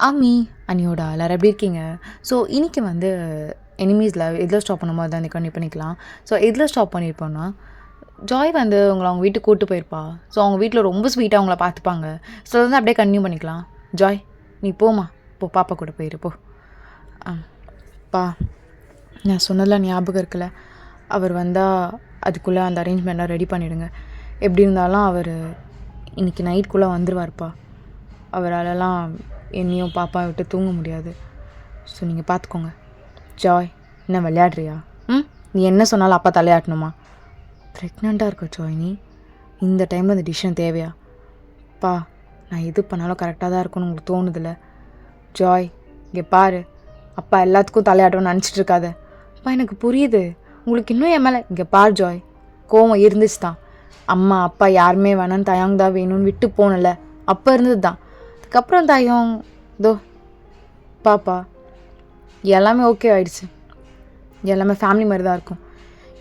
ஆமி அண்ணியோட எல்லாரும் எப்படி இருக்கீங்க? ஸோ இன்னைக்கு வந்து எனிமீஸில் எதில் ஸ்டாப் பண்ணுமோ அதான் கண்டினியூ பண்ணிக்கலாம். ஸோ எதில் ஸ்டாப் பண்ணியிருப்போம்னா, ஜாய் வந்து அவங்க வீட்டுக்கு கூட்டு போயிருப்பா. ஸோ அவங்க வீட்டில் ரொம்ப ஸ்வீட்டாக அவங்கள பார்த்துப்பாங்க. ஸோ வந்து அப்படியே கன்டினியூ பண்ணிக்கலாம். ஜாய் நீ போம்மா, போ பாப்பா கூட போயிரு போ. பா நான் சொன்னதில் ஞாபகம் இருக்குல்ல, அவர் வந்தால் அதுக்குள்ளே அந்த அரேஞ்ச்மெண்ட்லாம் ரெடி பண்ணிவிடுங்க. எப்படி இருந்தாலும் அவர் இன்றைக்கி நைட்டுக்குள்ளே வந்துடுவார்ப்பா. அவராலலாம் என்னையும் பாப்பா விட்டு தூங்க முடியாது. ஸோ நீங்கள் பார்த்துக்கோங்க. ஜாய் என்ன விளையாடுறியா? நீ என்ன சொன்னாலும் அப்பா தலையாட்டணுமா? ப்ரெக்னெண்ட்டாக இருக்க ஜாய், நீ இந்த டைமில் அந்த டிசிஷன் தேவையா? பா நான் எது பண்ணாலும் கரெக்டாக தான் இருக்கும்னு உங்களுக்கு தோணுதில்ல? ஜாய் இங்கே பாரு, அப்பா எல்லாத்துக்கும் தலையாட்டணும்னு நினச்சிட்டு இருக்காத. அப்பா எனக்கு புரியுது, உங்களுக்கு இன்னும் என் மேலே இங்கே பார் ஜாய், கோவம் இருந்துச்சு தான். அம்மா அப்பா யாருமே வேணான்னு தயங் தான் வேணும்னு விட்டு போனல, அப்போ இருந்தது தான். அதுக்கப்புறம் தயம் தோ பாப்பா எல்லாமே ஓகே ஆயிடுச்சு. எல்லாமே ஃபேமிலி மாதிரி தான் இருக்கும்.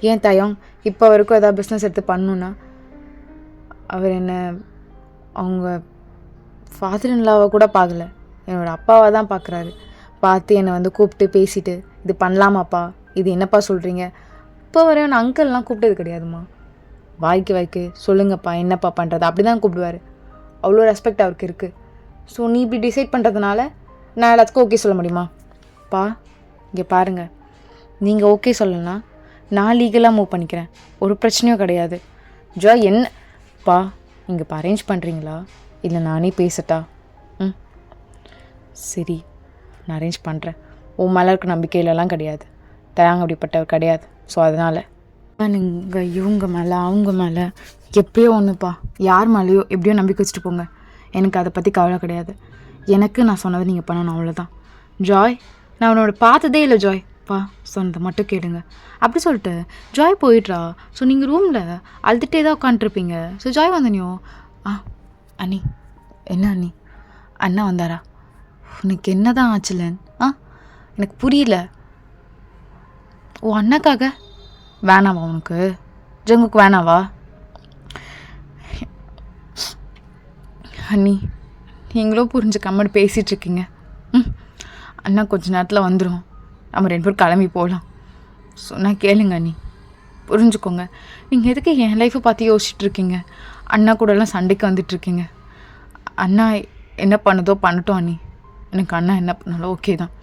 ஏன் தயம் இப்போ வரைக்கும் எதாவது பிஸ்னஸ் எடுத்து பண்ணணுன்னா அவர் என்ன அவங்க ஃபாதர் இன்லாவை கூட பார்க்கல, என்னோடய அப்பாவை தான் பார்க்குறாரு. பார்த்து என்னை வந்து கூப்பிட்டு பேசிட்டு, இது பண்ணலாமாப்பா, இது என்னப்பா சொல்கிறீங்க? இப்போ வர நான் அங்கிள்லாம் கூப்பிட்டது கிடையாதுமா. வாய்க்கு சொல்லுங்கப்பா என்னப்பா பண்ணுறது அப்படி தான் கூப்பிடுவார். அவ்வளோ ரெஸ்பெக்ட் அவருக்கு இருக்குது. ஸோ நீ இப்படி டிசைட் பண்ணுறதுனால நான் எல்லாத்துக்கும் ஓகே சொல்ல முடியுமா? பா இங்கே பாருங்கள், நீங்கள் ஓகே சொல்லலைன்னா நான் லீகலாக மூவ் பண்ணிக்கிறேன், ஒரு பிரச்சனையும் கிடையாது. ஜாய் என்ன பா நீங்கள் இப்போ அரேஞ்ச் பண்ணுறீங்களா இல்லை நானே பேசட்டா? சரி நான் அரேஞ்ச் பண்ணுறேன். உன் மேலே இருக்க நம்பிக்கையிலலாம் கிடையாது, தயாங்க அப்படிப்பட்டவர் கிடையாது. ஸோ அதனால் நீங்கள் இவங்க மேலே அவங்க மேலே எப்படியோ ஒன்றுப்பா, யார் மேலேயோ எப்படியோ நம்பிக்கை வச்சுட்டு போங்க. எனக்கு அதை பற்றி கவலை கிடையாது. எனக்கு நான் சொன்னதை நீங்கள் பண்ணணும், அவ்வளோதான். ஜாய் நான் அவனோட பார்த்ததே இல்லை ஜாய், பா சொன்னதை மட்டும் கேளுங்க அப்படி சொல்லிட்டு ஜாய் போயிட்றா. ஸோ நீங்கள் ரூமில் அழுதுகிட்டே தான் உட்காந்துருப்பீங்க. ஸோ ஜாய் வந்தனியோ, அண்ணி என்ன அண்ணி, அண்ணா வந்தாரா? உனக்கு என்ன தான் ஆச்சுலன்? எனக்கு புரியல. ஓ அண்ணாக்காக வேணாவா உனக்கு? ஜங்குக்கு வேணாவா? அண்ணி நீங்களும் புரிஞ்சுக்காம பேசிகிட்ருக்கீங்க. அண்ணா கொஞ்ச நேரத்தில் வந்துடும், நம்ம 2 பேரும் கிளம்பி போகலாம். சொன்னால் கேளுங்க அண்ணி, புரிஞ்சுக்கோங்க. நீங்கள் எதுக்கு என் லைஃப்பை பார்த்து யோசிச்சுட்ருக்கீங்க? அண்ணா கூடலாம் சண்டைக்கு வந்துட்டுருக்கீங்க. அண்ணா என்ன பண்ணுதோ பண்ணட்டும் அண்ணி, எனக்கு அண்ணா என்ன பண்ணாலும் ஓகே தான்.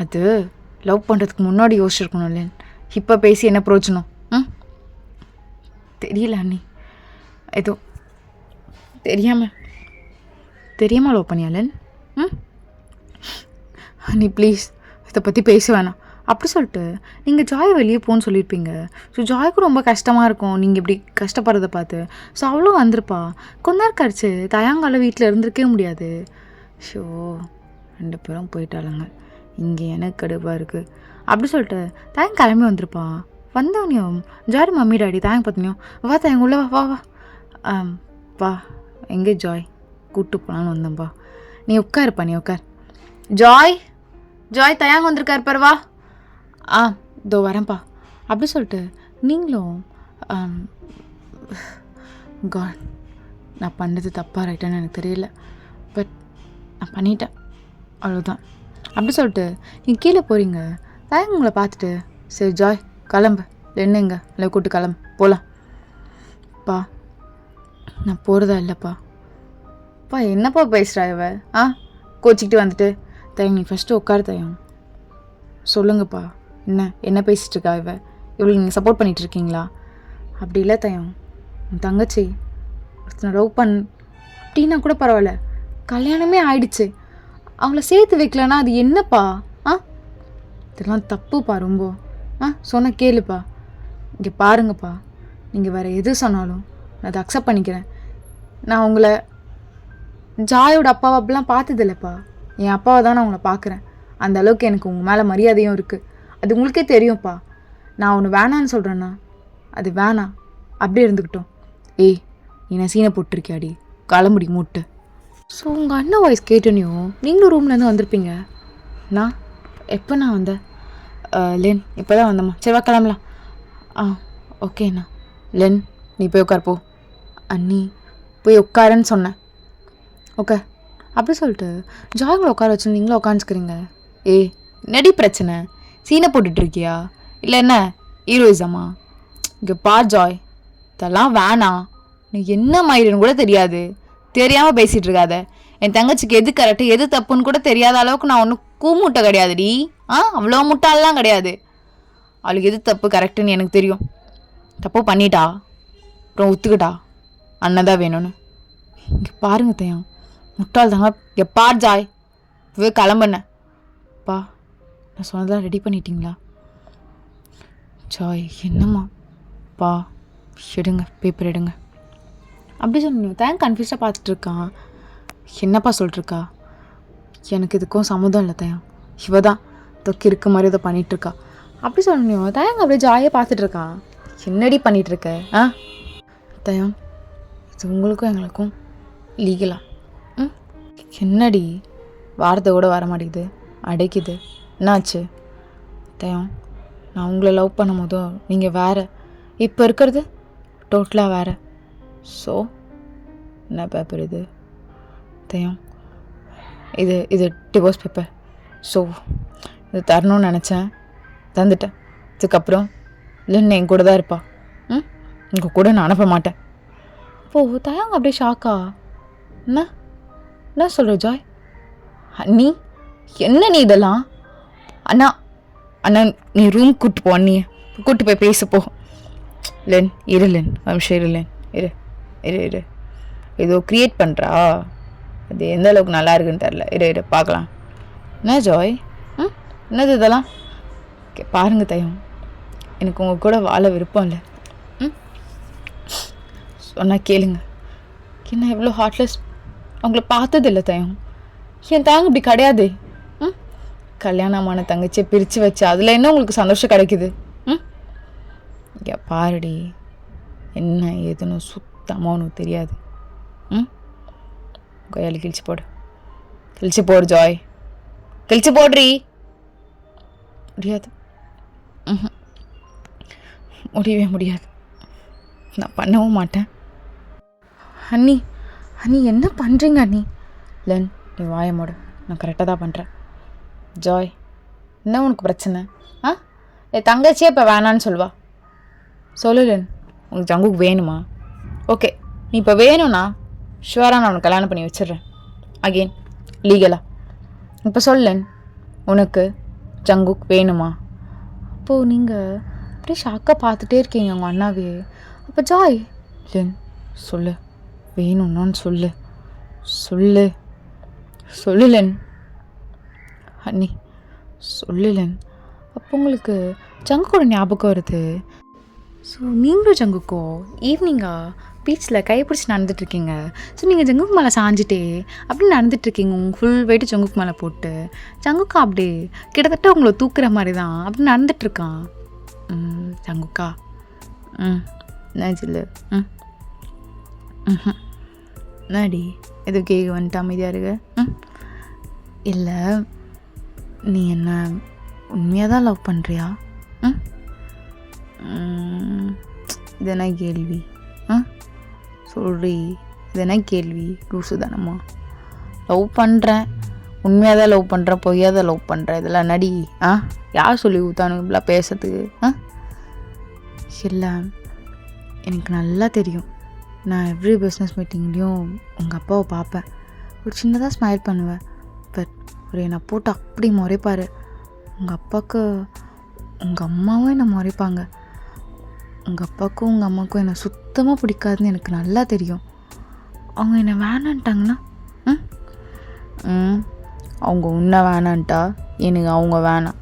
அது லவ் பண்ணுறதுக்கு முன்னாடி யோசிச்சிருக்கணும் இல்லைன்னு, இப்போ பேசி என்ன பிரயோஜனம்? தெரியல அண்ணி, ஏதோ தெரியாமல் லவ் பண்ணியாலன். அண்ணி ப்ளீஸ் இதை பற்றி பேச வேணாம் அப்படி சொல்லிட்டு நீங்கள் ஜாய் வெளியே போன்னு சொல்லியிருப்பீங்க. ஸோ ஜாய்க்கும் ரொம்ப கஷ்டமாக இருக்கும் நீங்கள் இப்படி கஷ்டப்படுறதை பார்த்து. ஸோ அவ்வளோ வந்திருப்பா. கொஞ்ச நேரம் கழிச்சு தயாங்கால வீட்டில் இருந்திருக்கவே முடியாது. ஷோ 2 பேரும் போயிட்டாளுங்க, இங்கே எனக்கு கடுப்பாக இருக்குது அப்படி சொல்லிட்டு தயங்க கிளம்பி வந்திருப்பான். வந்தவனையும் ஜாய் மம்மி டாடி தயங்க பார்த்தனையும், வா தயங்க உள்ள வா வா வா. எங்கே ஜாய் கூப்பிட்டு போனான்னு வந்தேன்ப்பா. நீ உட்காருப்பா, நீ உட்கார். ஜாய் தயாங்க வந்திருக்காரு பரவா. இதோ வரேன்ப்பா அப்படி சொல்லிட்டு நீங்களும் காட் நான் பண்ணது தப்பாக ரைட்டான்னு எனக்கு தெரியல, பட் நான் பண்ணிட்டேன் அவ்வளோதான் அப்படி சொல்லிட்டு நீங்கள் கீழே போகிறீங்க. தயங்க உங்களை பார்த்துட்டு, சரி ஜாய் கிளம்பு, என்னங்க இல்லை கூப்பிட்டு கிளம்பு போகலாம். பா நான் போகிறதா இல்லைப்பா. என்னப்பா பேசுகிறா இவ? கோச்சிக்கிட்டு வந்துட்டு தயம் நீ ஃபஸ்ட்டு உட்காரு தயம், சொல்லுங்கப்பா என்ன பேசிகிட்டு இருக்கா இவ? இவ்வளோ நீங்கள் சப்போர்ட் பண்ணிகிட்ருக்கீங்களா? அப்படி இல்லை தயம், உன் தங்கச்சி ஒருத்தனை லவ் அப்படின்னா கூட பரவாயில்ல, கல்யாணமே ஆயிடுச்சு, அவங்கள சேர்த்து வைக்கலன்னா அது என்னப்பா? இதெல்லாம் தப்புப்பா ரொம்ப. சொன்ன கேளுப்பா. இங்கே பாருங்கப்பா, நீங்கள் வேறு எது சொன்னாலும் நான் அதை அக்செப்ட் பண்ணிக்கிறேன். நான் உங்களை ஜாயோட அப்பாவை அப்படிலாம் பார்த்ததில்லப்பா, என் அப்பாவை தான் நான் உங்களை பார்க்குறேன். அந்த அளவுக்கு எனக்கு உங்கள் மேலே மரியாதையும் இருக்குது, அது உங்களுக்கே தெரியும்ப்பா. நான் ஒன்று வேணான்னு சொல்கிறேன்னா அது வேணாம், அப்படியே இருந்துக்கிட்டோம். ஏய் என்ன சீனை போட்டிருக்கியாடி, கிளம்புடி மூட்டு. ஸோ உங்கள் அண்ணன் வாய்ஸ் கேட்டோனையும் நீங்களும் ரூம்லேருந்து வந்திருப்பீங்க. எப்போ நான் வந்தேன்? லென் இப்போ தான் வந்தம்மா, சரி வா கிளம்பலாம். ஓகேண்ணா. லென் நீ போய் உட்கார் போ. அண்ணி போய் உட்காருன்னு சொன்னேன். ஓகே அப்படி சொல்லிட்டு ஜாய்ங்களை உட்கார வச்சு நீங்களும் உட்காந்துக்கிறீங்க. ஏய் என்னடி பிரச்சனை, சீனை போட்டுட்ருக்கியா இல்லை என்ன ஹீரோயிசமா? இங்கே பார் ஜாய், இதெல்லாம் வேணாம். நீ என்ன மாதிரின்னு கூட தெரியாது, தெரியாமல் பேசிகிட்டு இருக்காத. என் தங்கச்சிக்கு எது கரெக்டு எது தப்புன்னு கூட தெரியாத அளவுக்கு நான் ஒன்றும் கூமுட்டை கிடையாதுடி. அவ்வளோ முட்டாலாம் கிடையாது. அவளுக்கு எது தப்பு கரெக்டுன்னு எனக்கு தெரியும். தப்பு பண்ணிட்டா அப்புறம் ஒத்துக்கிட்டா அண்ணன் தான் வேணும்னு. இங்கே பாருங்க தையம், முட்டாள் தாங்க. இங்கே பார் ஜாய், இவே கிளம்புனேன். பா நான் சொன்னதெல்லாம் ரெடி பண்ணிட்டீங்களா? ஜாய் என்னம்மா பா, எடுங்க பேப்பர் எடுங்க அப்படி சொன்னீங்க. தான் கன்ஃபியூஸாக பார்த்துட்ருக்கான். என்னப்பா சொல்லிட்டுருக்கா? எனக்கு இதுக்கும் சம்மதம் இல்லை தயம், இவ தான் தொக்கி இருக்க மாதிரி இதை பண்ணிகிட்ருக்கா அப்படி சொன்னீங்க. தயங்க அப்படியே ஜாலியாக பார்த்துட்ருக்கான். என்னடி பண்ணிகிட்ருக்க? தயம் இது உங்களுக்கும் எங்களுக்கும் லீகலா? என்னடி வார்த்தை கூட வர மாட்டேங்குது, அடைக்குது, என்னாச்சு? தயம் நான் உங்களை லவ் பண்ணும் போதோ நீங்கள் வேறு, இப்போ இருக்கிறது டோட்டலாக வேறு. ஸோ என்ன பேப்பர் இது தயம்? இது டிவோர்ஸ் பேப்பர். ஸோ இது தரணும்னு நினச்சேன், தந்துட்டேன். இதுக்கப்புறம் இல்லைன்னு என் கூட தான் இருப்பா. உங்கள் கூட நான் அனுப்ப மாட்டேன். அப்போது தயங்க அப்படியே ஷாக்கா. என்ன சொல்கிற ஜாய்? நீ என்ன நீ இதெல்லாம்? அண்ணா அண்ணா நீ ரூம் கூப்பிட்டு போ, நீ கூப்பிட்டு போய் பேசப்போ. லென் இரு லென் நிமிஷம் இரு லென் இரு இரு இரு ஏதோ க்ரியேட் பண்ணுறா, அது எந்த அளவுக்கு நல்லா இருக்குன்னு தெரில. இரு பார்க்கலாம். என்ன ஜாய் என்னது இதெல்லாம்? பாருங்க தயம், எனக்கு உங்கள் கூட வாழ விருப்பம் இல்லை. சொன்னால் கேளுங்க. என்ன எவ்வளோ ஹார்ட்லெஸ், அவங்கள பார்த்ததில்ல தயம். என் தாங்க இப்படி கிடையாது. கல்யாணமான தங்கச்சியை பிரித்து வச்சு அதில் என்ன உங்களுக்கு சந்தோஷம் கிடைக்குது? இங்கே பாருடி, என்ன ஏதுன்னு சுத்தமாக உனக்கு தெரியாது. கையாளி கிழிச்சு போடு ஜாய், கிழிச்சு போடுறீ. முடியாது, முடியவே முடியாது, நான் பண்ணவும் மாட்டேன். அண்ணி என்ன பண்ணுறீங்க அண்ணி? லென் நீ வாய மூடு, நான் கரெக்டாக தான் பண்ணுறேன். ஜாய் என்ன உனக்கு பிரச்சனை? என் தங்கச்சியே இப்போ வேணான்னு சொல்லுவா. சொல்லு லென், உனக்கு ஜங்குக்கு வேணுமா? ஓகே நீ இப்போ வேணும்னா ஷுவராக நான் உனக்கு கல்யாணம் பண்ணி வச்சிடுறேன். அகெயின் லீகலா. இப்போ சொல்லேன், உனக்கு ஜங்குக் வேணுமா? அப்போது நீங்கள் அப்படியே ஷாக்காக பார்த்துட்டே இருக்கீங்க உங்கள் அண்ணாவே. அப்போ ஜாய் லென் சொல்லு, வேணும்னான்னு சொல்லு லென். அண்ணி சொல்லலன். அப்போ உங்களுக்கு ஜங்குக்கோட ஞாபகம் வருது. ஸோ நீங்களும் ஜங்குக்கோ ஈவினிங்காக பீச்சில் கைப்பிடிச்சி நடந்துட்டுருக்கீங்க. ஸோ நீங்கள் ஜங்குக்கு மேலே சாஞ்சிட்டே அப்படி நடந்துட்டுருக்கீங்க, உங்கள் ஃபுல் வெயிட்டு ஜங்குக்கு மேலே போட்டு. ஜங்குக்கா அப்படியே கிட்டத்தட்ட உங்களை தூக்குற மாதிரி தான் அப்படி நடந்துட்டுருக்கான். ஜங்குக்கா என்ன ஜில்லு? என்னடி எது கேட்க வந்துட்டு அமைதியாக இருக்கு? இல்லை நீ என்ன உண்மையாக தான் லவ் பண்ணுறியா? இது என்ன கேள்வி? சொல்றி, இது என்ன கேள்வி? லூசு தானம்மா. லவ் பண்ணுறேன், உண்மையாக தான் லவ் பண்ணுறேன், பொய்யாக தான் லவ் பண்ணுறேன், இதெல்லாம் நடி. யார் சொல்லி ஊத்தானு இப்படிலாம் பேசுறதுக்கு? இல்லை எனக்கு நல்லா தெரியும். நான் எவ்ரி பிஸ்னஸ் மீட்டிங்லேயும் உங்கள் அப்பாவை பார்ப்பேன், ஒரு சின்னதாக ஸ்மைல் பண்ணுவேன். பட் ஒரு என்னை போட்டு அப்படி முறைப்பார். உங்கள் அப்பாவுக்கு உங்கள் அம்மாவும் என்னை முறைப்பாங்க. உங்கள் அப்பாவுக்கும் உங்கள் அம்மாவுக்கும் என்னை சுத்தமாக பிடிக்காதுன்னு எனக்கு நல்லா தெரியும். அவங்க என்னை வேணான்ட்டாங்கன்னா அவங்க உன்னை வேணான்ட்டா எனக்கு அவங்க வேணாம்.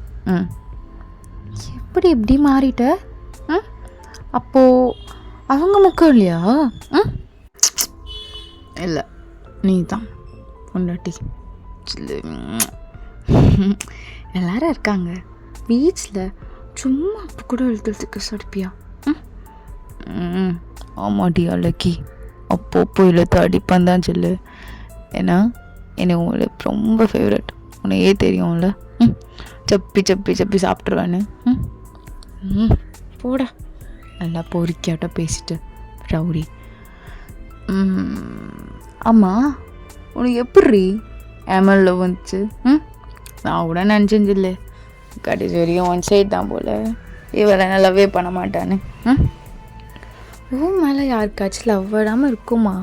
எப்படி இப்படி மாறிட்ட? அப்போது அவங்க முக்கம் இல்லையா? இல்லை நீ தான் பொண்டாட்டி. எல்லாரும் இருக்காங்க பீச்சில், சும்மா அப்போ கூட எழுத்துறதுக்கு சடிப்பியா? ஆமாட்டி அழகி, அப்பப்போ இழுத்து அடிப்பான் தான் சொல்லு. ஏன்னா எனக்கு உங்களுக்கு ரொம்ப ஃபேவரட், உனக்கே தெரியும்ல. சப்பி சப்பி சப்பி சாப்பிட்ருவேன்னு. போடா, நல்லா பொறிக்காட்ட பேசிட்டு ரவுடி. ஆமாம் உனக்கு எப்படி எம்எல் லவ் வந்துச்சு. நான் கூட நினச்சேன் ஜில்லு கடைசி வரையும் ஒன் சைட் தான் போல் இவரை என்ன லவ்வே பண்ண மாட்டான்னு. மேலே யாருக்காச்சும் லவ் விடாமல் இருக்குமா?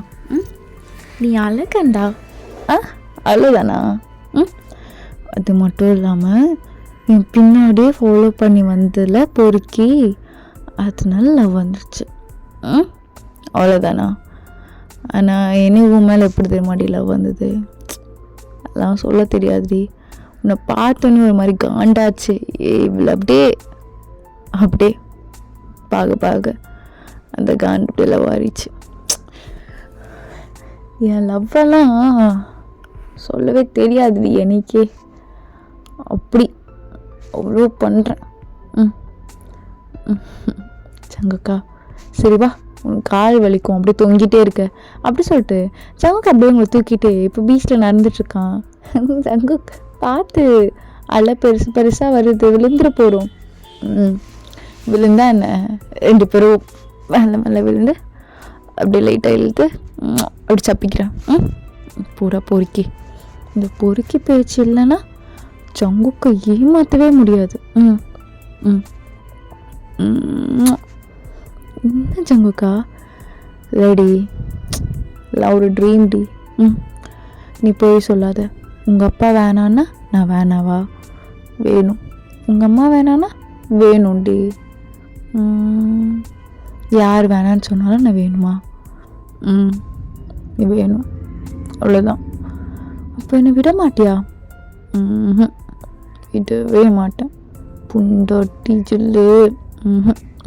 நீ அழகண்டா. அழுதானா? அது மட்டும் இல்லாமல் என் பின்னாடியே ஃபாலோ பண்ணி வந்ததில் பொறுக்கி அதனால லவ் வந்துருச்சு. அவ்வளோதானா? ஆனால் எனக்கு உன் மேலே எப்படி தெரியுமாடி லவ் வந்தது? அதெல்லாம் சொல்ல தெரியாதுடி. உன்னை பார்த்தோன்னே ஒரு மாதிரி காண்டாச்சு. இவ்வளோ அப்படியே பார்க்க அந்த காண்டு லவ் ஆறிச்சு. என் லவ்வெல்லாம் சொல்லவே தெரியாதுடி எனக்கே. அப்படி அவ்வளோ பண்ணுறேன். சங்கக்கா சரி வா, உனக்கு கால் வலிக்கும் அப்படியே தொங்கிட்டே இருக்க அப்படி சொல்லிட்டு சங்குக்கு அப்படியே உங்களை தூக்கிட்டு இப்போ பீச்சில் நடந்துட்டுருக்கான். சங்கு பார்த்து அலை பெருசாக வருது, விழுந்துட போகிறோம். விழுந்தா என்ன, 2 பேரும் மேலே விழுந்து அப்படியே லைட்டாக இழுத்து அப்படி சப்பிக்கிறேன். பூரா பொறுக்கி. இந்த பொறுக்கி பேச்சு இல்லைன்னா சங்குக்கு ஏமாற்றவே முடியாது. என்ன சங்குக்கா ரெடி இல்லை ஒரு ட்ரீம் டி. நீ போய் சொல்லாத. உங்கள் அப்பா வேணான்னா நான் வேணாவா? வேணும். உங்கள் அம்மா வேணான்னா வேணும்டி. யார் வேணான்னு சொன்னாலும் நான் வேணுமா? நீ வேணும், அவ்வளோதான். அப்போ என்னை விட மாட்டியா? விடவே மாட்டேன். புண்டோட்டி ஜில்லு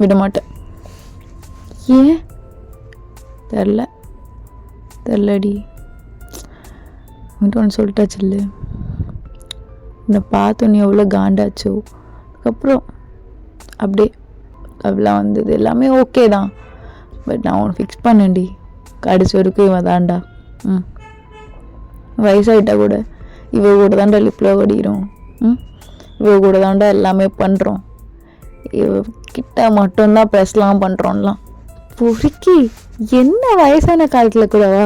விட மாட்டேன். ஏன் தெரிலடி. ஒன்று சொல்லிட்டா ஜில்லு, என்னை பார்த்தோன்னே எவ்வளோ காண்டாச்சோ. அதுக்கப்புறம் அப்படியே அப்படிலாம் வந்தது எல்லாமே ஓகே தான். பட் நான் ஒன்று ஃபிக்ஸ் பண்ணேன்டி, கடைசி வரைக்கும் இவன் தான்டா. வயசாகிட்டா கூட இவ கூட தாண்டா லிப்பில் வடிகிறோம். இவ கூட தாண்டா எல்லாமே பண்ணுறோம். இவ கிட்ட மட்டும்தான் ப்ரெஸ்லாம் பண்ணுறோம்லாம். பொறுக்கி என்ன வயசான காலத்தில் கூடவா?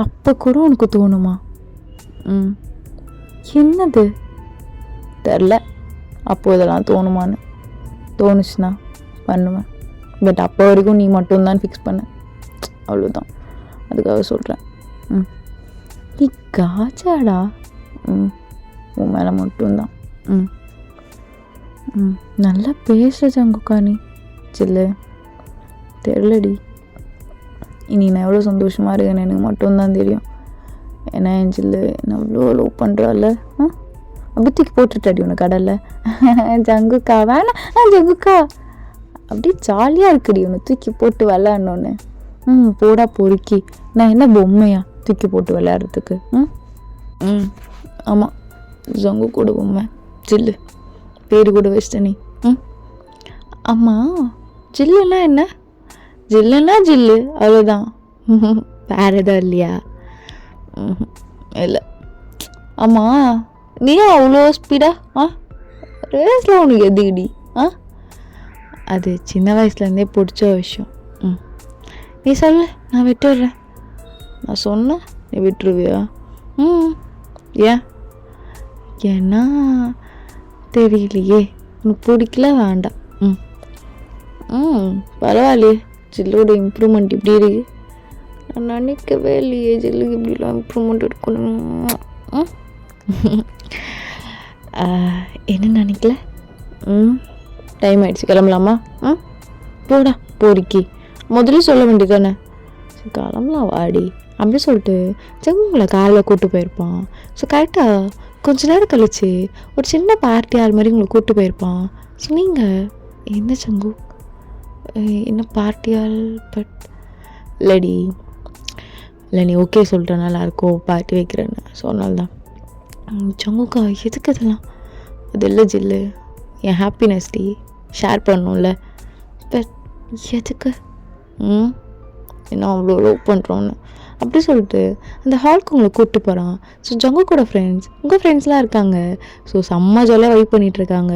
அப்போ கூட உனக்கு தோணுமா? என்னது தெரில. அப்போது இதெல்லாம் தோணுமான்னு தோணுச்சுன்னா பண்ணுவேன். பட் அப்போ வரைக்கும் நீ மட்டும்தான் ஃபிக்ஸ் பண்ண, அவ்வளோதான். அதுக்காக சொல்கிறேன். நீ காச்சாடா. உன் மேலே மட்டும்தான். நல்லா பேசுகிற சங்குக்கா நீ. சில்லு தெரிலடி. இனி நான் எவ்வளோ சந்தோஷமாக இருக்கேன்னு எனக்கு மட்டும்தான் தெரியும். ஏன்னா என் சில்லு என்ன அவ்வளோ லவ் பண்ணுறாள். அப்படி தூக்கி போட்டுட்டாடி உனக்கு கடலில். ஜங்குக்கா வேணாம் ஜங்குக்கா. அப்படியே ஜாலியாக இருக்குடி உன்னை தூக்கி போட்டு விளையாடணுன்னு. போடா பொறுக்கி. நான் என்ன பொம்மையா தூக்கி போட்டு விளையாடுறதுக்கு? ஆமாம், ஜங்கு கூட பொம்மை. ஜில்லு பேரு கூட வச்சிட்ட நீ. ஆமாம், ஜில்லுன்னா என்ன? ஜில்லுன்னா ஜில்லு, அவ்வளோதான். வேறு எதாவது இல்லையா? இல்லை. ஆமாம், நீ அவ்வளோ ஸ்பீடா ரேஸில் உனக்கு எதுக்குடி? அது சின்ன வயசுலேருந்தே பிடிச்ச விஷயம். நீ சொல்லு, நான் விட்டுடுறேன். நான் சொன்னேன் நீ விட்டுருவியா? ஏன்? ஏன்னா தெரியலையே, உனக்கு பிடிக்கல, வேண்டாம். பரவாயில்லையே, ஜில்லோட இம்ப்ரூவ்மெண்ட் இப்படி இருக்கு. நான் நினைக்கவே இல்லையே ஜில்லுக்கு இப்படிலாம் இம்ப்ரூவ்மெண்ட் இருக்கணும். என்ன நினைக்கல? டைம் ஆகிடுச்சு, கிளம்பலாமா? போடா பொறுக்கி. முதல்ல சொல்ல வேண்டியது தானே. சரி கிளம்பலாம் வாடி அப்படி சொல்லிட்டு ஜங்குங்களை காரில் கூப்பிட்டு போயிருப்பான். ஸோ கரெக்டாக கொஞ்ச நேரம் கழிச்சு ஒரு சின்ன பார்ட்டி ஆள் மாதிரி உங்களை கூப்பிட்டு போயிருப்பான். ஸோ நீங்கள் என்ன சங்கு என்ன பார்ட்டி ஆள்? பட் இல்லடி, இல்லை நீ ஓகே சொல்கிறேன், நல்லாயிருக்கும் பார்ட்டி வைக்கிறேன்னு. ஸோ அதனால தான். சங்குக்கா எதுக்கு இதெல்லாம்? அது இல்லை ஜில்லு, என் ஹாப்பினஸ் டி ஷேர் பண்ணணும்ல. பட் எதுக்கு? என்ன அவ்வளோ லவ் பண்ணுறோன்னு அப்படி சொல்லிட்டு அந்த ஹாலுக்கு உங்களை கூப்பிட்டு போகிறான். ஸோ ஜங்கு கூட ஃப்ரெண்ட்ஸ், உங்கள் ஃப்ரெண்ட்ஸ்லாம் இருக்காங்க. ஸோ செம்ம ஜாலியாக வைப் பண்ணிகிட்ருக்காங்க.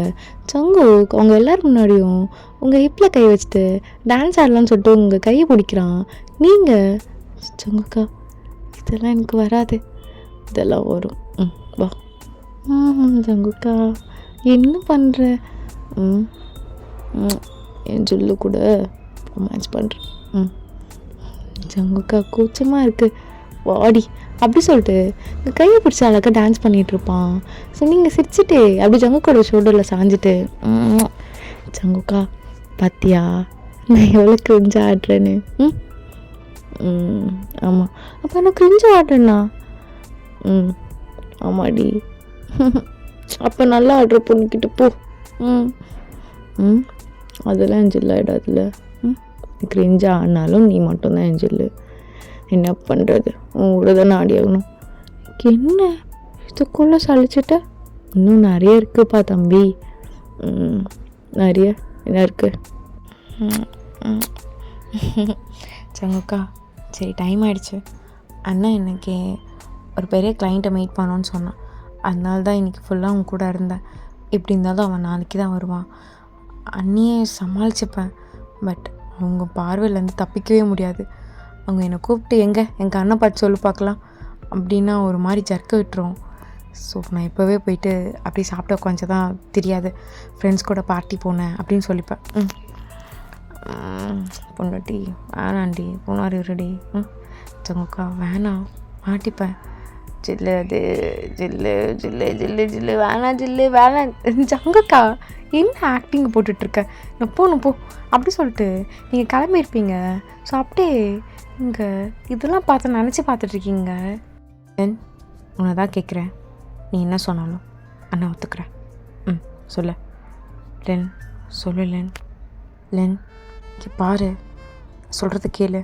ஜங்கு அவங்க எல்லோரும் முன்னாடியும் உங்கள் ஹிப்பில் கை வச்சுட்டு டான்ஸ் ஆடலான்னு சொல்லிட்டு உங்கள் கையை பிடிக்கிறான். நீங்கள் ஜங்குக்கா இதெல்லாம் எனக்கு வராது, இதெல்லாம் வரும். வா. ஜங்குக்கா என்ன பண்ணுற? என் ஜில்லு கூட ரொமான்ஸ் பண்ணுறேன். ஜங்குக்கா கூச்சமாக இருக்குது, வாடி அப்படி சொல்லிட்டு இந்த கையை பிடிச்சி அழகாக டான்ஸ் பண்ணிகிட்ருப்பான். ஸோ நீங்கள் சிரிச்சுட்டு அப்படி ஜங்குக்கோட ஷோல்டரில் சாஞ்சிட்டு, ஜங்குக்கா பாத்தியா நான் எவ்வளோ கிரிஞ்சு ஆடுறேன்னு? ஆமாம், அப்போ நான் கிரிஞ்சு ஆடுறேண்ணா? ஆமாடி. அப்போ நல்லா ஆடுற பொண்ணுக்கிட்ட போ. அதெல்லாம் என் ஜில் ஆகிடாதுல்ல. கிரிஞ்சா ஆடினாலும் நீ மட்டும்தான் என் ஜில்லு. என்ன பண்ணுறது, உன் கூட தானே ஆடி ஆகணும். என்ன இதுக்குள்ளே சளிச்சிட்ட? இன்னும் நிறைய இருக்குப்பா தம்பி. நிறைய என்ன இருக்கு? சங்குக்கா சரி டைம் ஆகிடுச்சு. அண்ணன் இன்னைக்கு ஒரு பெரிய கிளைண்ட்டை மீட் பண்ணோன்னு சொன்னான். அதனால தான் இன்றைக்கி ஃபுல்லாக அவன் கூட இருந்தேன். இப்படி இருந்தாலும் அவன் நாளைக்கு தான் வருவான். அண்ணியே சமாளிச்சுப்பேன், பட் அவங்க பார்வையிலேருந்து தப்பிக்கவே முடியாது. அவங்க என்னை கூப்பிட்டு எங்கள் கண்ணை பார்த்து சொல்லு பார்க்கலாம் அப்படின்னா ஒரு மாதிரி ஜர்க்க விட்டுரும். ஸோ நான் இப்போவே போயிட்டு அப்படி சாப்பிட்ட கொஞ்சம் தான் தெரியாது, ஃப்ரெண்ட்ஸ் கூட பார்ட்டி போனேன் அப்படின்னு சொல்லிப்பேன். பொண்ணுட்டி வேணாண்டி, போனார் இருடி. சங்குக்கா வேணாம், மாட்டிப்பேன். ஜில்லு அது ஜில்லு ஜில்லு ஜில்லு ஜில்லு வேணாம், ஜில்லு வேணாம். ஜங்குக்கா என்ன ஆக்டிங் போட்டுட்ருக்க? நான் போகணும் போ அப்படி சொல்லிட்டு நீங்கள் கிளம்பியிருப்பீங்க. ஸோ அப்படியே இங்கே இதெல்லாம் பார்த்து நினச்சி பார்த்துட்ருக்கீங்க. உன்னை தான் கேட்குறேன், நீ என்ன சொன்னாலும் அண்ணா ஒத்துக்கிறேன். சொல்ல லென், சொல்லு லென். லென் இங்கே பாரு, சொல்கிறது கேளு.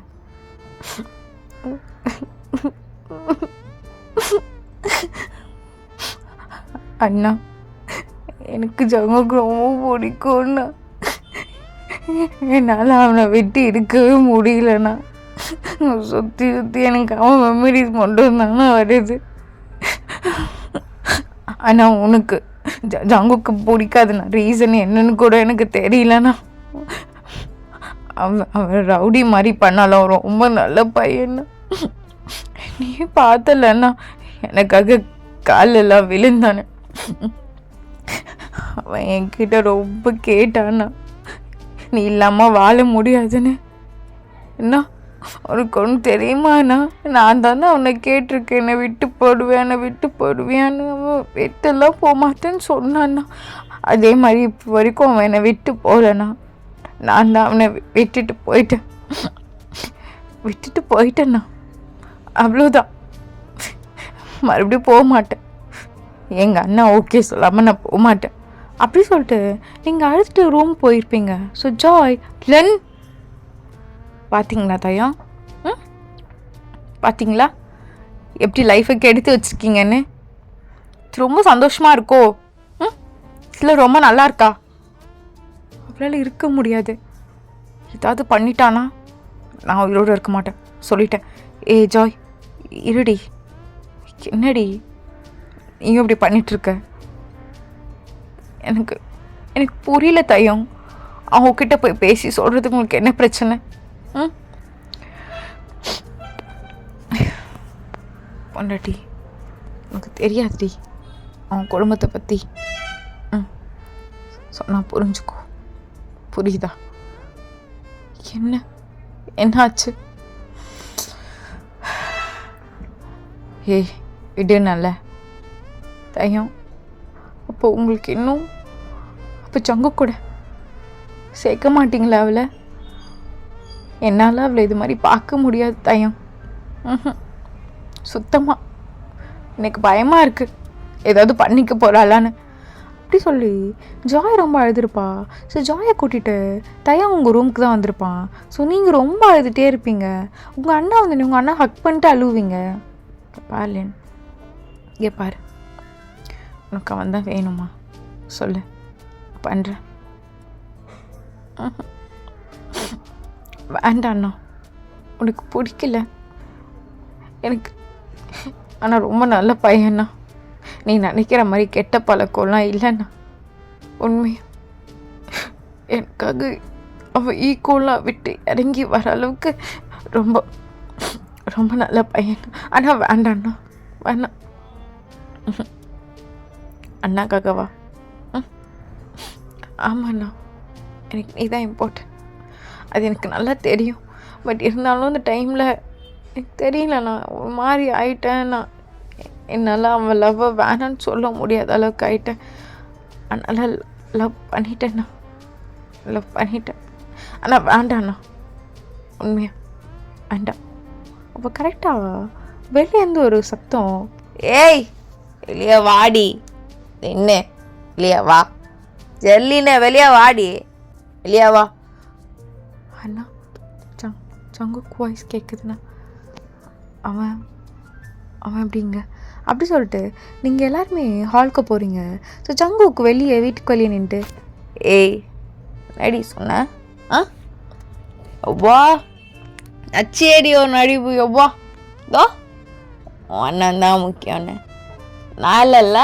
அண்ணா எனக்கு ஜங்குக்கு ரொம்ப பிடிக்கும்ண்ணா. என்னால் அவனை விட்டு இருக்கவே முடியலண்ணா. சுற்றி சுற்றி எனக்கு அவன் மெமரிஸ் மட்டும் தானே வருது. ஆனால் உனக்கு ஜங்குக்கு பிடிக்காதுண்ணா, ரீசன் என்னன்னு கூட எனக்கு தெரியலண்ணா. அவன் ரவுடி மாதிரி பண்ணாலும் ரொம்ப நல்ல பையன்னா. நீ பார்த்தலண்ணா, எனக்காக காலெல்லாம் விழுந்தானே. அவன் என்கிட்ட ரொம்ப கேட்டானா, நீ இல்லாமல் வாழ முடியாதுன்னு. என்ன உனக்கு ஒன்று தெரியுமாண்ணா, நான் தானே அவனை கேட்டிருக்கேன், என்னை விட்டு போடுவேன்னு. அவன் விட்டுலாம் போக மாட்டேன்னு சொன்னான்னா. அதே மாதிரி இப்போ வரைக்கும் அவன் என்னை விட்டு போகலண்ணா. நான் தான் அவனை விட்டுட்டு போயிட்டேண்ணா. அவ்வளோதான், மறுபடியும் போக மாட்டேன். எங்கள் அண்ணா ஓகே சொல்லாமல் நான் போக மாட்டேன் அப்படி சொல்லிட்டு நீங்கள் அழுதுட்டு ரூம் போயிருப்பீங்க. ஸோ ஜாய் லென் பார்த்தீங்களா தயம்? பார்த்தீங்களா எப்படி லைஃபை கெடுத்து வச்சுருக்கீங்கன்னு? ரொம்ப சந்தோஷமாக இருக்கோ? இல்லை ரொம்ப நல்லா இருக்கா? அவளால் இருக்க முடியாது. ஏதாவது பண்ணிட்டானா நான் உயிரோடு இருக்க மாட்டேன் சொல்லிட்டேன். ஏ ஜாய் இருடி, என்னடி நீயும் இப்படி பண்ணிகிட்ருக்க? எனக்கு புரியல தயம். அவங்கக்கிட்ட போய் பேசி சொல்கிறதுக்கு உங்களுக்கு என்ன பிரச்சனை? பொண்டாட்டி எனக்கு தெரியாதுடி அவன் குடும்பத்தை பற்றி. சொன்னால் புரிஞ்சுக்கோ, புரியுதா? என்னாச்சு? ஏய் விடு நல்ல தயம். அப்போ உங்களுக்கு இன்னும் அப்போ சங்கு கூட சேர்க்க மாட்டிங்களா அவளை? என்னால் அவளை இது மாதிரி பார்க்க முடியாது தயம். சுத்தமாக எனக்கு பயமாக இருக்குது, ஏதாவது பண்ணிக்க போகிறாளான்னு அப்படி சொல்லி ஜாய் ரொம்ப அழுதுருப்பா. ஸோ ஜாயை கூட்டிகிட்டு தயம் உங்கள் ரூமுக்கு தான் வந்திருப்பான். ஸோ நீங்கள் ரொம்ப அழுதுகிட்டே இருப்பீங்க. உங்கள் அண்ணா வந்து உங்கள் அண்ணா ஹக் பண்ணிட்டு அழுவீங்க. பாருலேன் இங்கே பாரு, உனக்கு அவன் தான் வேணுமா சொல்லு, பண்ணுறேன். வேண்டாண்ணா உனக்கு பிடிக்கல எனக்கு, ஆனால் ரொம்ப நல்ல பையண்ணா. நீ நினைக்கிற மாதிரி கெட்ட பழக்கம்லாம் இல்லைண்ணா. உண்மையா எனக்காக அவள் ஈக்குவலாக விட்டு இறங்கி வர அளவுக்கு ரொம்ப ரொம்ப நல்ல பையன். ஆனால் வேண்டாண்ணா, வேணாம். அண்ணாக்காகவா? ஆமாண்ணா, எனக்கு நீ தான் இம்பார்ட்டன்ட். அது எனக்கு நல்லா தெரியும். பட் இருந்தாலும் அந்த டைமில் எனக்கு தெரியல, நான் ஒரு மாதிரி ஆயிட்டேன். நான் என்னால் அவன் லவ்வை வேணான்னு சொல்ல முடியாத அளவுக்கு ஆயிட்டேன். அதனால் லவ் பண்ணிட்டேண்ணா, லவ் பண்ணிட்டேன். ஆனால் வேண்டாண்ணா, உண்மையாக வேண்டாம். அப்போ கரெக்டாக வெளியேருந்து ஒரு சத்தம், ஏய் வெளியே வாடி. என்ன வெளியே வா, ஜல்லின வெளியே வாடி, வெளியே வா. அண்ணா ஜங்குக்கு வாய்ஸ் கேட்குதுண்ணா. அவன் அப்படிங்க அப்படி சொல்லிட்டு நீங்கள் எல்லாருமே ஹாலுக்கு போகிறீங்க. ஸோ ஜங்குக்கு வெளியே, வீட்டுக்கு வெளியே நின்றுட்டு, ஏய் நடி சொன்ன எவ்வா அச்சேடியோ நடிப்பு எவ்வா தோ அண்ணன் தான் முக்கியம்னு நான் இல்லைல்ல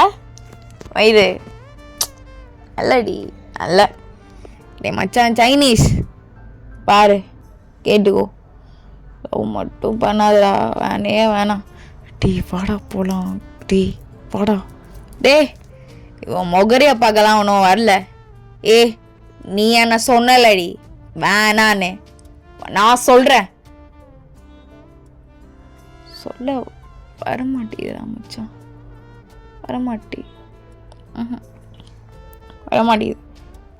வயிறு நல்லடி நல்ல. டே மச்சான் சைனீஸ் பாரு கேட்டுக்கோ, லவ் மட்டும் பண்ணாதடா, வேணே வேணாம். டீ வாடா போகலாம், டீ வாடா. டே இவன் மொகரைய பார்க்கலாம் ஒன்றும் வரல. ஏ நீ என்ன சொன்னலடி வேணான்னு, நான் சொல்கிறேன். சொல்ல வரமாட்டேங்குதா மச்சான்? வரமாட்டேங்குது.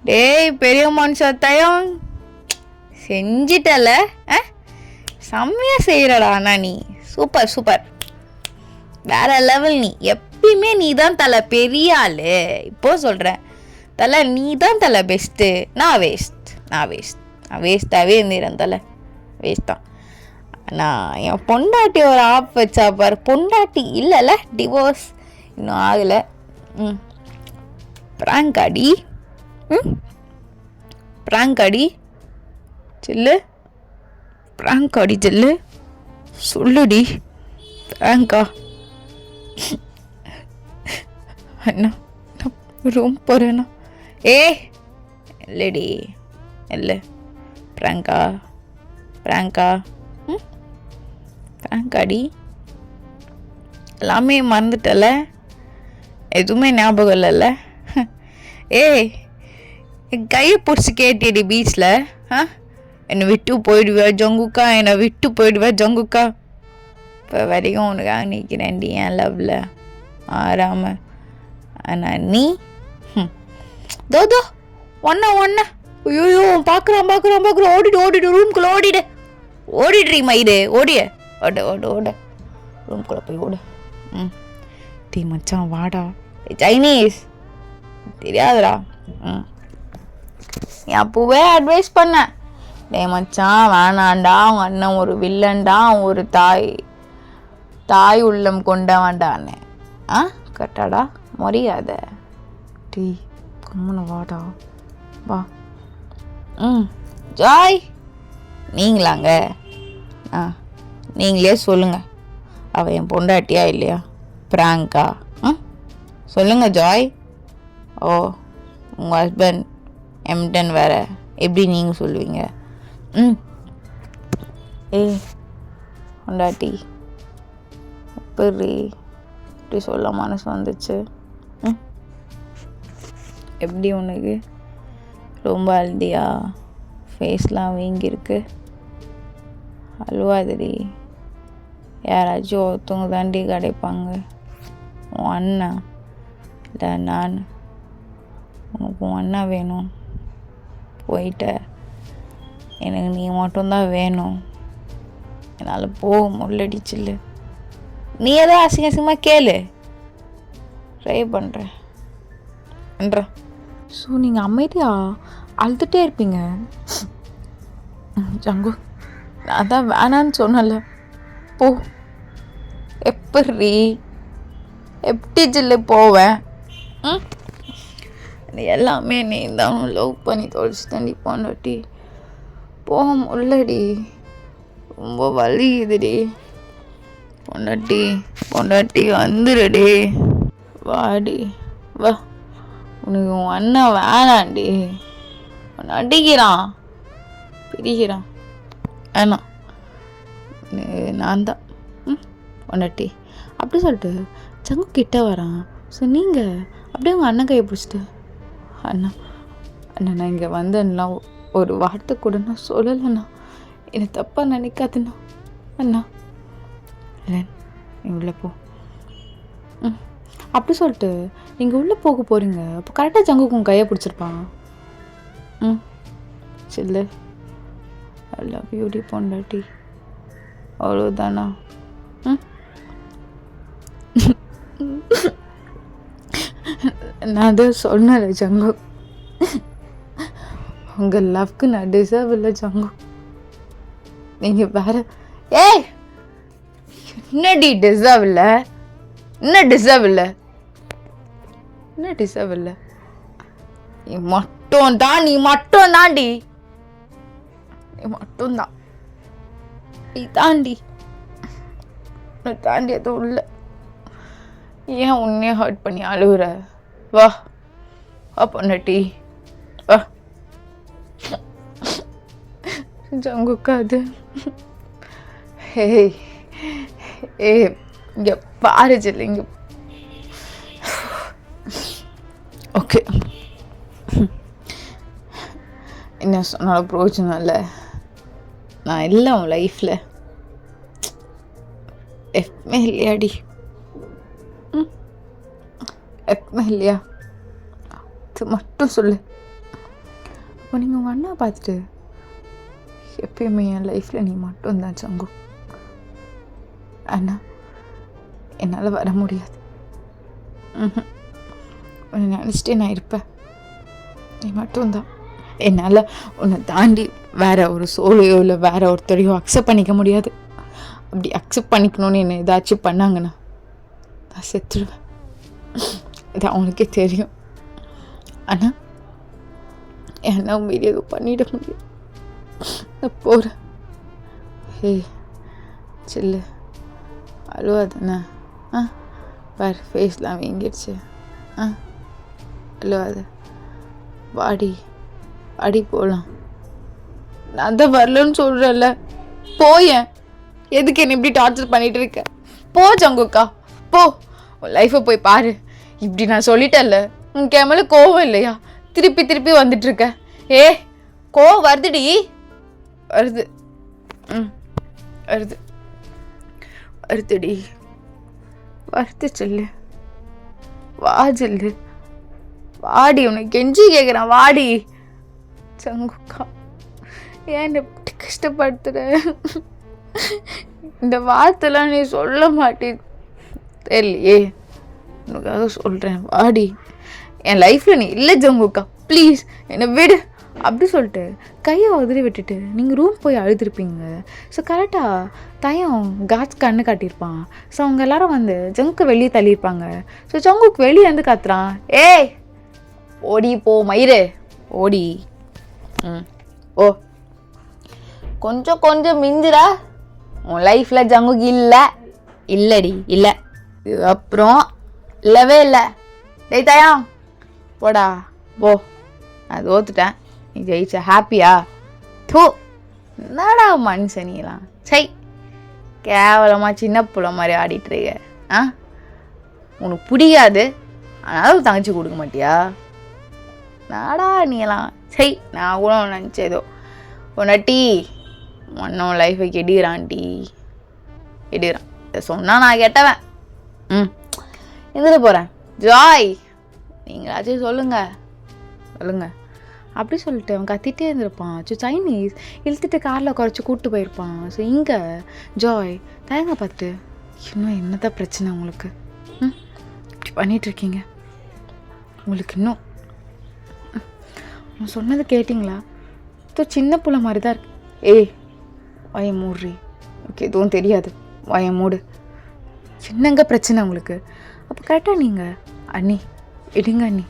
டேய் பெரிய மனுஷத்தையும் செஞ்சிட்டல, செம்மையாக செய்கிறடா. அண்ணா நீ சூப்பர் சூப்பர், வேற லெவல். நீ எப்பயுமே நீ தான் தலை பெரிய ஆள். இப்போ சொல்கிறேன் தலை, நீ தான் தலை பெஸ்ட்டு. நான் வேஸ்ட்டாகவே இருந்துறேன் தலை, வேஸ்ட் தான். நான் என் பொண்டாட்டி ஒரு ஆப் வச்சா பாரு. பொண்டாட்டி இல்லைல்ல, டிவோர்ஸ் இன்னும் ஆகலை. ப்ராங்காடி ப்ராங்காடி செல்லு, ப்ராங்காடி செல்லு, சொல்லுடி ப்ராங்கா. அண்ணா நான் ரூம் போகிறேண்ணா. இல்லடி இல்லை, ப்ராங்கா ப்ராங்காடி. எல்லாமே மறந்துட்டல, எதுவுமே ஞாபகம் இல்லைல்ல. என் கையை பிடிச்சி கேட்டியடி பீச்சில், என்னை விட்டு போயிடுவேன் ஜங்குக்கா, என்னை விட்டு போயிடுவேன் ஜங்குக்கா. இப்போ வரைக்கும் உனக்காக நிற்கிறேன்டி என் லவ்வில் ஆறாம. ஆனால் நீ தோ ஒன்ன ஐயோ பார்க்குறான் ஓடிடு ரூம்குள்ளே ஓடிடுறீ மயிறு, ஓட ரூம்குள்ளே போய் ஓடு. டீ மச்சான் வாடா. சைனீஸ் தெரியாதுடா. என் அப்பவே அட்வைஸ் பண்ணேன், டே மச்சான் வேணாண்டா, அவங்க அண்ணன் ஒரு வில்லன்டா, அவன் ஒரு தாய் உள்ளம் கொண்டவன்டான்னு. கரெக்டாடா, மரியாதை. டீ கம்முன்னு வாடா, வா. ஜாய் நீங்களாங்க? நீங்களே சொல்லுங்கள், அவள் என் பொண்டாட்டியா இல்லையா? ப்ராங்கா? சொல்லுங்க ஜாய். ஓ உங்கள் ஹஸ்பண்ட் எம்டன் வேற, எப்படி நீங்கள் சொல்லுவீங்க? பொண்டாட்டி எப்படி சொல்ல மனசு வந்துச்சு? எப்படி உனக்கு? ரொம்ப அழுதியா? ஃபேஸ்லாம் வீங்கிருக்கு? அழுவாதடி, யாராச்சும் ஒருத்தவங்க தாண்டி கிடைப்பாங்க. உன் அண்ணா இல்லை நான், உனக்கு உன் அண்ணா வேணும். போயிட்ட, எனக்கு நீ மட்டும்தான் வேணும். என்னால் போக முள்ளடிச்சில்ல. நீ எதாவது அசிங்கமாக கேளு, ட்ரை பண்ணுறேன். ஸோ நீங்கள் அமைதியாக அழுதுகிட்டே இருப்பீங்க. ஜங்கு நான் தான் வேணான்னு சொன்னல, போ. எப்படி ஜில்லு போவேன்? எல்லாமே நீ தான் லவ் பண்ணி தொலைச்சி தண்டி பொண்டாட்டி. போக முள்ளடி, ரொம்ப வலிக்குதுடி. பொண்டாட்டி வந்துடுடி, வாடி வா. உனக்கு உன் அண்ணன் வேணாண்டி, உன்னை அடிக்கிறான் பிரிக்கிறான். வேணாம் நான் தான் பொண்டாட்டி அப்படி சொல்லிட்டு சங்கு கிட்ட வரான். ஸோ நீங்கள் அப்படியே உங்கள் அண்ணன் கையை பிடிச்சிட்டு அண்ணா அண்ணா நான் இங்கே வந்தேன்னா ஒரு வார்த்தை கூட நான் சொல்லலைண்ணா, என்னை தப்பாக நினைக்காதுண்ணா அண்ணா. இல்லை நீ உள்ளே போ. அப்படி சொல்லிட்டு நீங்கள் உள்ளே போக போகிறீங்க. அப்போ கரெக்டாக ஜங்குக்கு உங்கள் கையை பிடிச்சிருப்பான். சில்லு ஐ லவ் யூ டி பொண்டாட்டி, அவ்வளோதானா? நான் அதை சொன்னேன் ஜங்கு, உங்கள் லவ்க்கு நான் டிசர்வ் இல்லை ஜங்கு. நீங்கள் வேற ஏய் என்னடி டிசர்வ் இல்லை? என்ன டிசர்வ் இல்லை? என்ன டிசர்வ் இல்லை? நீ மட்டும் தாண்டி, நீ மட்டும்தான், நீ தாண்டி தாண்டி எதுவும் இல்லை. ஏன் உன்னையே ஹர்ட் பண்ணி அழுகுற? வா பொண்டாட்டி வா. ஜங்குக்காது ஏய் இங்கே பாரு ஜில்லு, இங்கே ஓகே என்ன சொன்னாலும் பிரோஜனம் இல்லை. நான் இல்லை உன் லைஃப்பில் எப்பவுமே இல்லையாடி, எப்பவுமே இல்லையா? அது மட்டும் சொல்லு. அப்போ நீங்கள் உங்கள் அண்ணா பார்த்துட்டு எப்பயுமே என் லைஃப்பில் நீ மட்டும்தான் சங்கு. அண்ணா என்னால் வர முடியாது, உன்னை நினச்சிட்டே நான் இருப்பேன், நீ மட்டும்தான். என்னால் உன்னை தாண்டி வேற ஒரு சோலையோ இல்லை வேற ஒருத்தரையோ அக்செப்ட் பண்ணிக்க முடியாது. அப்படி அக்செப்ட் பண்ணிக்கணும்னு என்னை ஏதாச்சும் பண்ணாங்கன்னா நான் செத்துடுவேன். இது அவனுக்கே தெரியும். ஆனால் என்ன மீறி எதுவும் பண்ணிட முடியும். நான் போகிறேன். ஹே சில்லு அழுவாதானே? வேறு ஃபேஸ்லாம் வீங்கிடுச்சு. அழுவாத, வாடி அடி போகலாம். நான் தான் வரலன்னு சொல்கிறேன்ல, போயேன். எதுக்கு என்ன இப்படி டார்ச்சர் பண்ணிட்டு இருக்க? போ ஜங்குக்கா போ, உன் லைஃப்பை போய் பாரு. இப்படி நான் சொல்லிட்டேன்ல, உனக்கு என் மேலே கோவம் இல்லையா? திருப்பி வந்துட்டுருக்க. கோவம் வருதுடி, வருது வருதுடி, வருது சொல்லு. வா சொல்லு, வாடி, உனக்கு கெஞ்சி கேட்குறேன், வாடி. சங்குக்கா ஏன் இப்படி கஷ்டப்படுத்துற? இந்த வார்த்தைலாம் நீ சொல்ல மாட்டே தெரியலையே, உனக்காக சொல்கிறேன், வாடி. என் லைஃப்பில் நீ இல்லை ஜங்குக்கா, ப்ளீஸ் என்னை விடு. அப்படி சொல்லிட்டு கையை உதறி விட்டுட்டு நீங்கள் ரூம் போய் அழுதுருப்பீங்க. ஸோ கரெக்டாக தையம் காட்ஸ் கண்ணு காட்டியிருப்பான். ஸோ அவங்க எல்லாரும் வந்து ஜங்குக்கு வெளியே தள்ளியிருப்பாங்க. ஸோ ஜங்குக்கு வெளியே வந்து கத்துறான், ஏய் ஓடி போ மயிறு, ஓடி. ஓ கொஞ்சம் மிஞ்சுடா, உன் லைஃப்பில் ஜங்குக்கு இல்லடி, இல்லை அப்புறம் இல்லவே இல்லை. டேய் தயம் போடா போ, நான் தோத்துட்டேன், நீ ஜெயிச்ச, ஹாப்பியா? தூ என்னடா மனுஷனிலாம், சை கேவலமாக சின்ன பிள்ளை மாதிரி ஆடிட்டுருக்க. உனக்கு பிடிக்காது ஆனாலும் தங்கச்சி கொடுக்க மாட்டியா? நாடா நீலாம், சை. நான் கூட நினச்சேதோ பொண்டாட்டி ஒன்னும் லைஃபை கெடுகிறான்டி, கெடுகிறான். இதை சொன்னால் நான் கெட்டவன். இருந்துட்டு போகிறேன். ஜாய் நீங்களாச்சும் சொல்லுங்க. அப்படி சொல்லிட்டு அவன் கத்திட்டே இருந்திருப்பான். சைனீஸ் இழுத்துட்டு காரில் குறைச்சி கூப்பிட்டு போயிருப்பான். ஸோ இங்கே ஜாய் தயங்க பார்த்துட்டு, இன்னும் என்னதான் பிரச்சனை உங்களுக்கு? இப்படி பண்ணிகிட்ருக்கீங்க, உங்களுக்கு இன்னும் நான் சொன்னது கேட்டிங்களா? சின்ன பிள்ளை மாதிரி தான் இருக்கு. வாயை மூடுறி, ஓகே எதுவும் தெரியாது, வாயை மூடு. என்னங்க பிரச்சனை உங்களுக்கு? அப்போ கரெக்டாக நீங்கள் அண்ணி இடுங்க அண்ணி,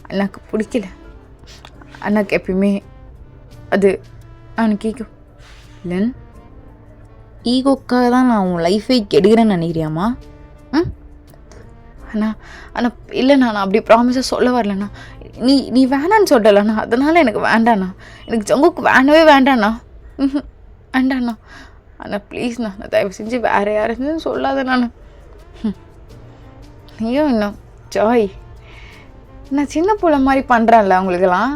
அண்ணாக்கு பிடிக்கல, அண்ணாக்கு எப்பயுமே அது அவனுக்கு ஈகோ இல்லைன்னு, ஈகோக்காக தான் நான் உன் லைஃபை கெடுக்கிறேன்னு நினைக்கிறியாம்மா? அண்ணா இல்லைண்ணா, நான் அப்படி ப்ராமிஸாக சொல்ல வரலண்ணா. நீ வேணான்னு சொல்லலண்ணா, அதனால் எனக்கு வேண்டாண்ணா, எனக்கு ஜங்குக்கு வேண்டவே வேண்டாண்ணா, வேண்டாண்ணா. ஆனால் ப்ளீஸ் நான் தயவு செஞ்சு வேறு யாரும் சொல்லாத நான். நீயும் இன்னும் ஜாய் நான் சின்ன பிள்ளை மாதிரி பண்ணுறேன்ல உங்களுக்கெல்லாம்.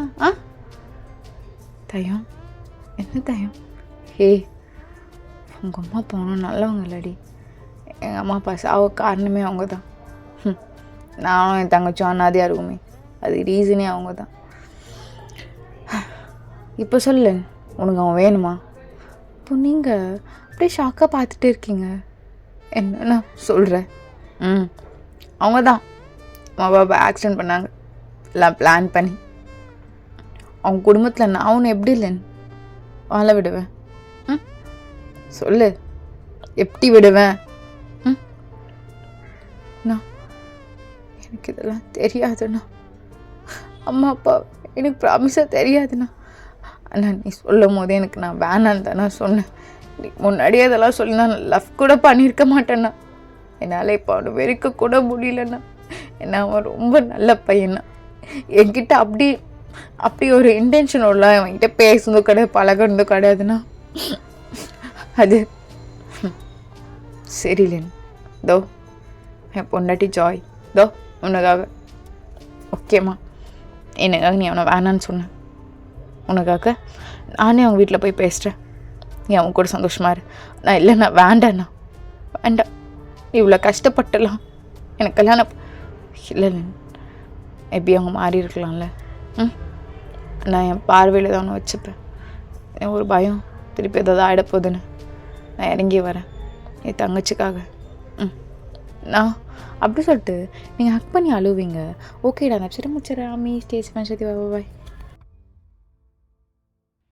தயம் என்ன தயம்? ஹே, உங்கள் அம்மா போகணும் நல்லவங்க இல்லடி. எங்கள் அம்மா அப்பா சாவ காரணமே அவங்க தான். நானும் என் தங்கச்சும் அண்ணாதியாக இருக்குமே, அது ரீசனே அவங்க தான். இப்போ சொல்லு, உனக்கு அவன் வேணுமா? இப்போ நீங்கள் அப்படியே ஷாக்காக பார்த்துட்டே இருக்கீங்க. என்ன நான் சொல்கிறேன், அவங்க தான் அம்மா பாப்பா ஆக்சிடென்ட் பண்ணாங்க, எல்லாம் பிளான் பண்ணி. அவங்க குடும்பத்தில் நான் அவனை எப்படி இல்லைன்னு வாழ விடுவேன்? சொல்லு, எப்படி விடுவேன்? எனக்கு இதெல்லாம் தெரியாதுண்ணா. அம்மா அப்பா எனக்கு ப்ராமிஸாக தெரியாதுண்ணா. ஆனால் நீ சொல்லும் போதே எனக்கு நான் வேணான்னு தானே சொன்னேன். முன்னாடியே அதெல்லாம் சொல்லி நான் லவ் கூட பண்ணியிருக்க மாட்டேண்ணா. என்னால் இப்போ அவனை வெறுக்க கூட முடியலண்ணா. ஏன்னா அவன் ரொம்ப நல்ல பையனா. என்கிட்ட அப்படி ஒரு இன்டென்ஷனோட அவன்கிட்ட பேசுனதும் கிடையாது, பழகினதும் கிடையாதுண்ணா. அது சரியில்லைன்னு தோ என் பொண்டாட்டி ஜாய் தோ உனக்காக. ஓகேம்மா, எனக்காக நீ அவனை வேணான்னு சொன்ன. உனக்காக நானே அவங்க வீட்டில் போய் பேசுகிறேன். நீ அவங்க கூட சந்தோஷமா இரு. நான் இல்லைண்ணா, வேண்டாண்ணா, வேண்டாம். இவ்வளோ கஷ்டப்பட்டுலாம் எனக்கு கல்யாணம் இல்லை. எப்படி அவங்க மாறி இருக்கலாம்ல. நான் என் பார்வையில் தான் ஒன்று வச்சுப்பேன். என் ஒரு பயம் திருப்பி ஏதாவது ஆகிடப்போகுதுன்னு நான் இறங்கி வரேன் என் தங்கச்சிக்காக. நான் அப்படி சொல்லிட்டு நீங்கள் ஹக் பண்ணி அழுவீங்க. ஓகேடா, நான் சரி முச்சிடறேன். ஸ்டேஜ் பண்ணி பாய்.